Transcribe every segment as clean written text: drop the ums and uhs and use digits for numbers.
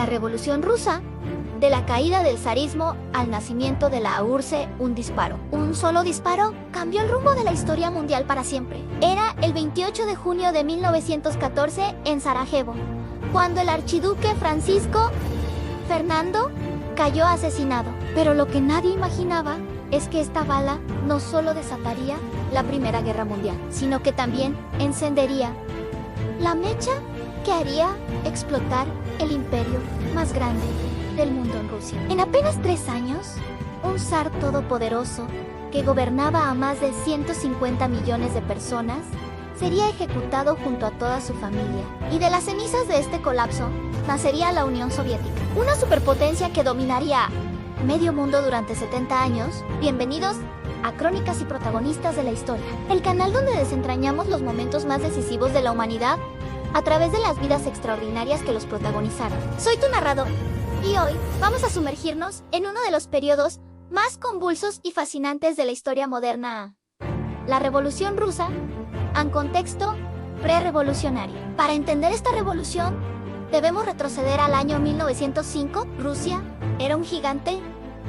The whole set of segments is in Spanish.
La Revolución Rusa, de la caída del zarismo al nacimiento de la URSS, un disparo. Un solo disparo cambió el rumbo de la historia mundial para siempre. Era el 28 de junio de 1914 en Sarajevo, cuando el archiduque Francisco Fernando cayó asesinado. Pero lo que nadie imaginaba es que esta bala no solo desataría la Primera Guerra Mundial, sino que también encendería la mecha que haría explotar el imperio más grande del mundo en Rusia. En apenas 3 años, un zar todopoderoso que gobernaba a más de 150 millones de personas sería ejecutado junto a toda su familia. Y de las cenizas de este colapso nacería la Unión Soviética, una superpotencia que dominaría medio mundo durante 70 años. Bienvenidos a Crónicas y Protagonistas de la Historia, el canal donde desentrañamos los momentos más decisivos de la humanidad a través de las vidas extraordinarias que los protagonizaron. Soy tu narrador, y hoy vamos a sumergirnos en uno de los periodos más convulsos y fascinantes de la historia moderna, la Revolución Rusa, en contexto prerevolucionario. Para entender esta revolución, debemos retroceder al año 1905. Rusia era un gigante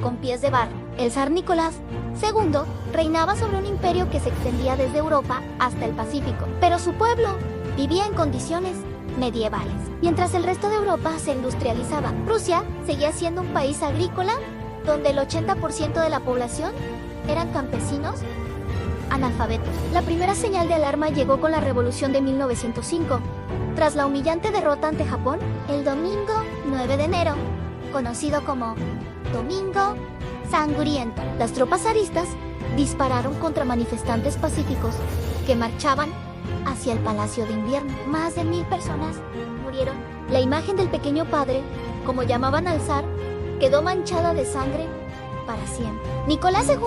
con pies de barro. El zar Nicolás II reinaba sobre un imperio que se extendía desde Europa hasta el Pacífico, pero su pueblo vivía en condiciones medievales. Mientras el resto de Europa se industrializaba, Rusia seguía siendo un país agrícola donde el 80% de la población eran campesinos analfabetos. La primera señal de alarma llegó con la Revolución de 1905. Tras la humillante derrota ante Japón, el domingo 9 de enero, conocido como Domingo Sangriento, las tropas zaristas dispararon contra manifestantes pacíficos que marchaban hacia el Palacio de Invierno. Más de 1000 personas murieron. La imagen del pequeño padre, como llamaban al zar, quedó manchada de sangre para siempre. Nicolás II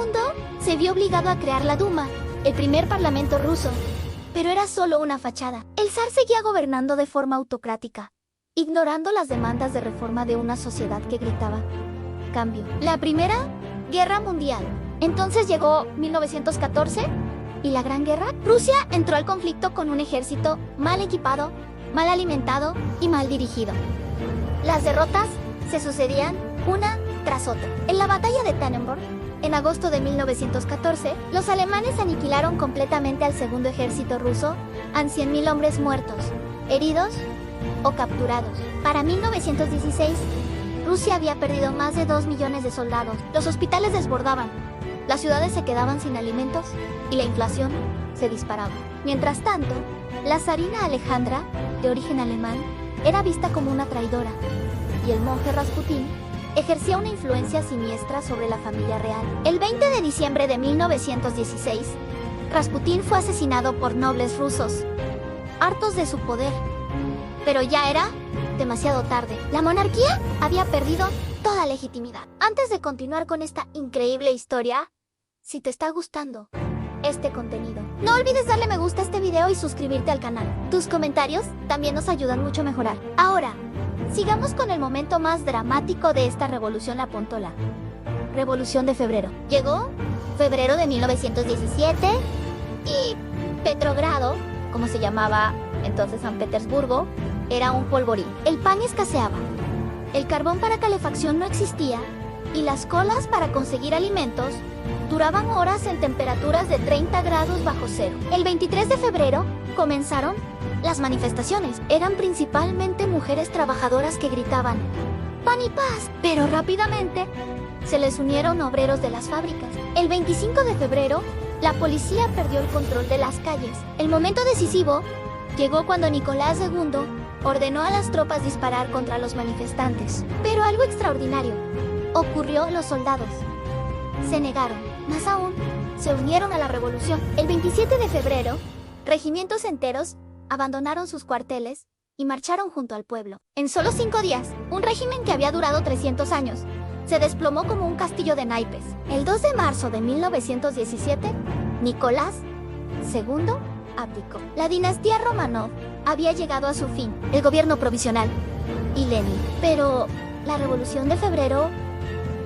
se vio obligado a crear la Duma, el primer parlamento ruso, pero era solo una fachada. El zar seguía gobernando de forma autocrática, ignorando las demandas de reforma de una sociedad que gritaba cambio. La Primera Guerra Mundial. Entonces llegó 1914 y la Gran Guerra. Rusia entró al conflicto con un ejército mal equipado, mal alimentado y mal dirigido. Las derrotas se sucedían una tras otra. En la batalla de Tannenberg, en agosto de 1914, los alemanes aniquilaron completamente al segundo ejército ruso, a 100.000 hombres muertos, heridos o capturados. Para 1916, Rusia había perdido más de 2 millones de soldados. Los hospitales desbordaban, las ciudades se quedaban sin alimentos y la inflación se disparaba. Mientras tanto, la zarina Alejandra, de origen alemán, era vista como una traidora, y el monje Rasputín ejercía una influencia siniestra sobre la familia real. El 20 de diciembre de 1916, Rasputín fue asesinado por nobles rusos, hartos de su poder. Pero ya era demasiado tarde. La monarquía había perdido toda legitimidad. Antes de continuar con esta increíble historia, si te está gustando este contenido, no olvides darle me gusta a este video y suscribirte al canal. Tus comentarios también nos ayudan mucho a mejorar. Ahora, sigamos con el momento más dramático de esta revolución, apuntó la Revolución de Febrero. Llegó febrero de 1917 y Petrogrado, como se llamaba entonces San Petersburgo, era un polvorín. El pan escaseaba, el carbón para calefacción no existía y las colas para conseguir alimentos duraban horas en temperaturas de 30 grados bajo cero. El 23 de febrero comenzaron las manifestaciones. Eran principalmente mujeres trabajadoras que gritaban ¡pan y paz! Pero rápidamente se les unieron obreros de las fábricas. El 25 de febrero, la policía perdió el control de las calles. El momento decisivo llegó cuando Nicolás II ordenó a las tropas disparar contra los manifestantes. Pero algo extraordinario ocurrió. Los soldados se negaron. Más aún, se unieron a la revolución. El 27 de febrero, regimientos enteros abandonaron sus cuarteles y marcharon junto al pueblo. En solo 5 días, un régimen que había durado 300 años se desplomó como un castillo de naipes. El 2 de marzo de 1917, Nicolás II abdicó. La dinastía Romanov había llegado a su fin, el gobierno provisional y Lenin. Pero la Revolución de Febrero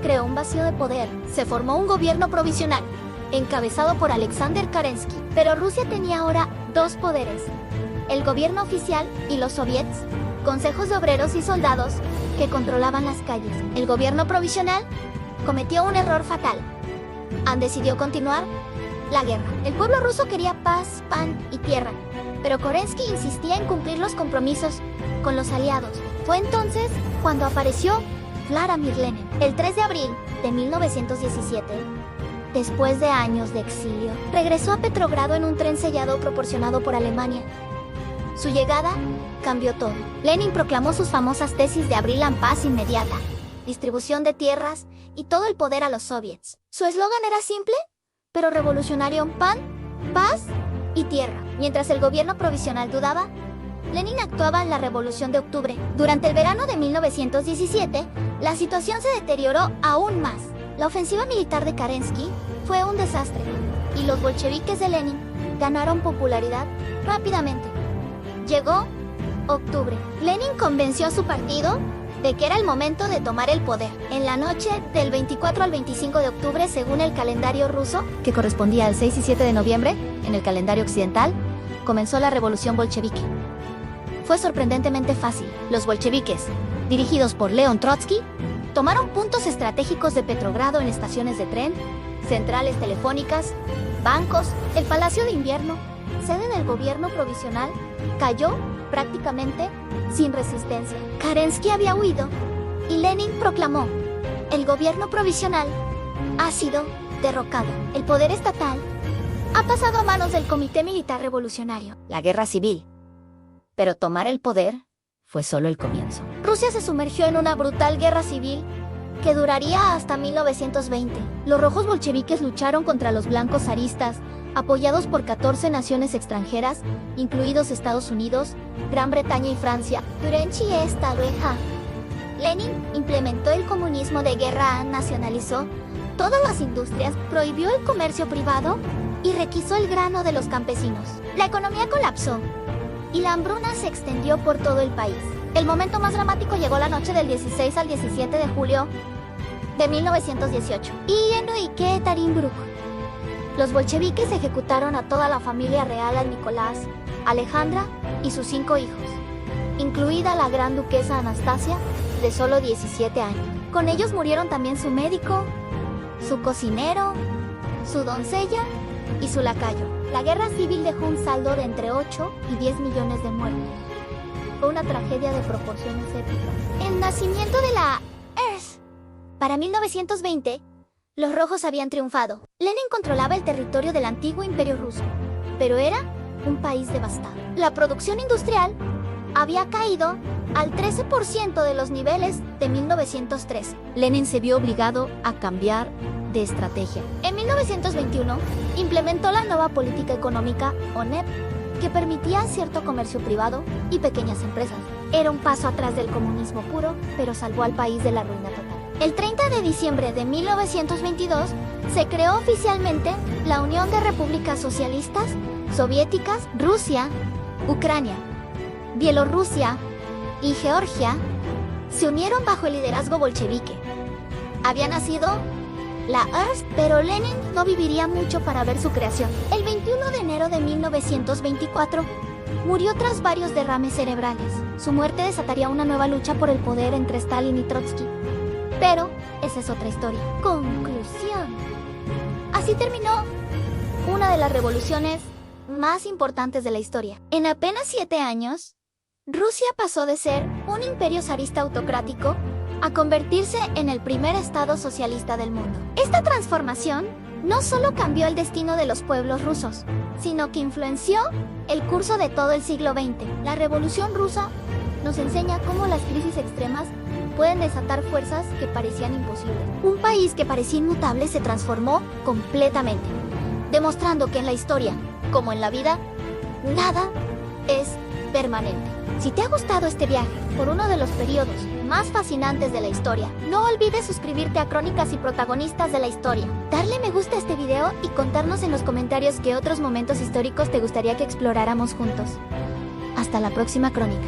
creó un vacío de poder. Se formó un gobierno provisional, encabezado por Alexander Kerensky. Pero Rusia tenía ahora 2 poderes: el gobierno oficial y los soviets, consejos de obreros y soldados, que controlaban las calles. El gobierno provisional cometió un error fatal. Decidió continuar la guerra. El pueblo ruso quería paz, pan y tierra, pero Kerensky insistía en cumplir los compromisos con los aliados. Fue entonces cuando apareció Vladimir Lenin. El 3 de abril de 1917, después de años de exilio, regresó a Petrogrado en un tren sellado proporcionado por Alemania. Su llegada cambió todo. Lenin proclamó sus famosas tesis de abrir la paz inmediata, distribución de tierras y todo el poder a los soviets. Su eslogan era simple, pero revolucionario: pan, paz y tierra. Mientras el gobierno provisional dudaba, Lenin actuaba en la Revolución de Octubre. Durante el verano de 1917, la situación se deterioró aún más. La ofensiva militar de Kerensky fue un desastre, y los bolcheviques de Lenin ganaron popularidad rápidamente. Llegó octubre. Lenin convenció a su partido de que era el momento de tomar el poder. En la noche del 24 al 25 de octubre, según el calendario ruso, que correspondía al 6 y 7 de noviembre, en el calendario occidental, comenzó la revolución bolchevique. Fue sorprendentemente fácil. Los bolcheviques, dirigidos por León Trotsky, tomaron puntos estratégicos de Petrogrado en estaciones de tren, centrales telefónicas, bancos. El Palacio de Invierno, sede del gobierno provisional, cayó prácticamente sin resistencia. Kerensky había huido y Lenin proclamó: el gobierno provisional ha sido derrocado. El poder estatal ha pasado a manos del Comité Militar Revolucionario. La guerra civil. Pero tomar el poder fue solo el comienzo. Rusia se sumergió en una brutal guerra civil que duraría hasta 1920. Los rojos bolcheviques lucharon contra los blancos zaristas, apoyados por 14 naciones extranjeras, incluidos Estados Unidos, Gran Bretaña y Francia. Durante esta guerra, Lenin implementó el comunismo de guerra, nacionalizó todas las industrias, prohibió el comercio privado y requisó el grano de los campesinos. La economía colapsó y la hambruna se extendió por todo el país. El momento más dramático llegó la noche del 16 al 17 de julio de 1918. Y en Ekaterinburg, los bolcheviques ejecutaron a toda la familia real, a Nicolás, Alejandra y sus 5 hijos, incluida la gran duquesa Anastasia, de solo 17 años. Con ellos murieron también su médico, su cocinero, su doncella y su lacayo. La guerra civil dejó un saldo de entre 8 y 10 millones de muertos. Fue una tragedia de proporciones épicas. El nacimiento de la Earth. Para 1920, los rojos habían triunfado. Lenin controlaba el territorio del antiguo imperio ruso, pero era un país devastado. La producción industrial había caído al 13% de los niveles de 1903. Lenin se vio obligado a cambiar de estrategia. En 1921, implementó la nueva política económica, ONEP, que permitía cierto comercio privado y pequeñas empresas. Era un paso atrás del comunismo puro, pero salvó al país de la ruina total. El 30 de diciembre de 1922, se creó oficialmente la Unión de Repúblicas Socialistas Soviéticas. Rusia, Ucrania, Bielorrusia y Georgia se unieron bajo el liderazgo bolchevique. Había nacido la URSS, pero Lenin no viviría mucho para ver su creación. El 21 de enero de 1924, murió tras varios derrames cerebrales. Su muerte desataría una nueva lucha por el poder entre Stalin y Trotsky. Pero esa es otra historia. Conclusión. Así terminó una de las revoluciones más importantes de la historia. En apenas 7 años, Rusia pasó de ser un imperio zarista autocrático a convertirse en el primer estado socialista del mundo. Esta transformación no solo cambió el destino de los pueblos rusos, sino que influenció el curso de todo el siglo XX. La Revolución Rusa nos enseña cómo las crisis extremas pueden desatar fuerzas que parecían imposibles. Un país que parecía inmutable se transformó completamente, demostrando que en la historia, como en la vida, nada es permanente. Si te ha gustado este viaje por uno de los periodos más fascinantes de la historia, no olvides suscribirte a Crónicas y Protagonistas de la Historia, darle me gusta a este video y contarnos en los comentarios qué otros momentos históricos te gustaría que exploráramos juntos. Hasta la próxima crónica.